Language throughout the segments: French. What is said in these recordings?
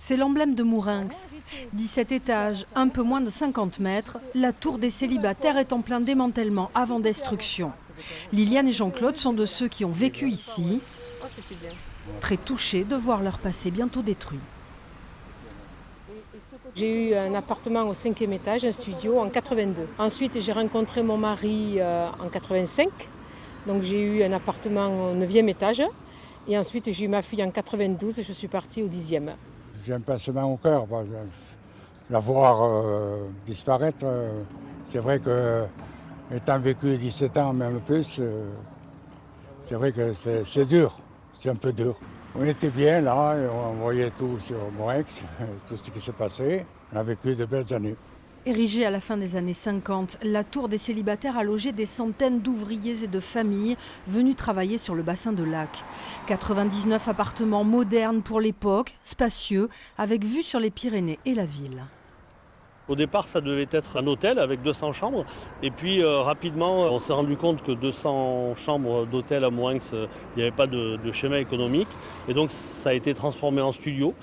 C'est l'emblème de Mourinx. 17 étages, un peu moins de 50 mètres, la tour des célibataires est en plein démantèlement avant destruction. Liliane et Jean-Claude sont de ceux qui ont vécu ici, très touchés de voir leur passé bientôt détruit. J'ai eu un appartement au 5e étage, un studio en 82. Ensuite, j'ai rencontré mon mari en 85. Donc j'ai eu un appartement au 9e étage. Et ensuite, j'ai eu ma fille en 92 et je suis partie au 10e. J'ai un pincement au cœur. La voir disparaître, c'est vrai que, étant vécu 17 ans, même plus, c'est vrai que c'est dur. C'est un peu dur. On était bien là, et on voyait tout sur Mourinx, tout ce qui s'est passé. On a vécu de belles années. Érigée à la fin des années 50, la tour des célibataires a logé des centaines d'ouvriers et de familles venus travailler sur le bassin de Lac. 99 appartements modernes pour l'époque, spacieux, avec vue sur les Pyrénées et la ville. Au départ, ça devait être un hôtel avec 200 chambres. Et puis rapidement, on s'est rendu compte que 200 chambres d'hôtel à Mourinx, il n'y avait pas de schéma économique. Et donc ça a été transformé en studio.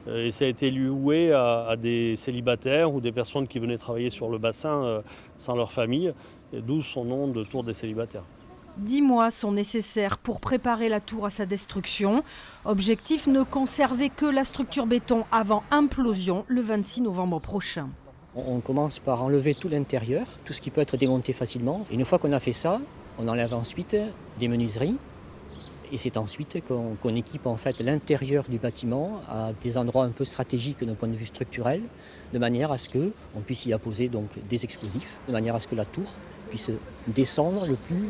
Et ça a été loué à des célibataires ou des personnes qui venaient travailler sur le bassin sans leur famille. D'où son nom de tour des célibataires. 10 mois sont nécessaires pour préparer la tour à sa destruction. Objectif, ne conserver que la structure béton avant implosion le 26 novembre prochain. On commence par enlever tout l'intérieur, tout ce qui peut être démonté facilement. Et une fois qu'on a fait ça, on enlève ensuite des menuiseries. Et c'est ensuite qu'on équipe en fait l'intérieur du bâtiment à des endroits un peu stratégiques d'un point de vue structurel, de manière à ce qu'on puisse y apposer donc des explosifs, de manière à ce que la tour puisse descendre le plus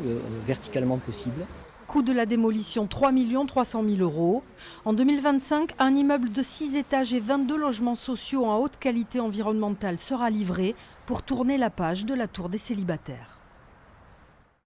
verticalement possible. Coût de la démolition 3 300 000 €. En 2025, un immeuble de 6 étages et 22 logements sociaux en haute qualité environnementale sera livré pour tourner la page de la tour des célibataires.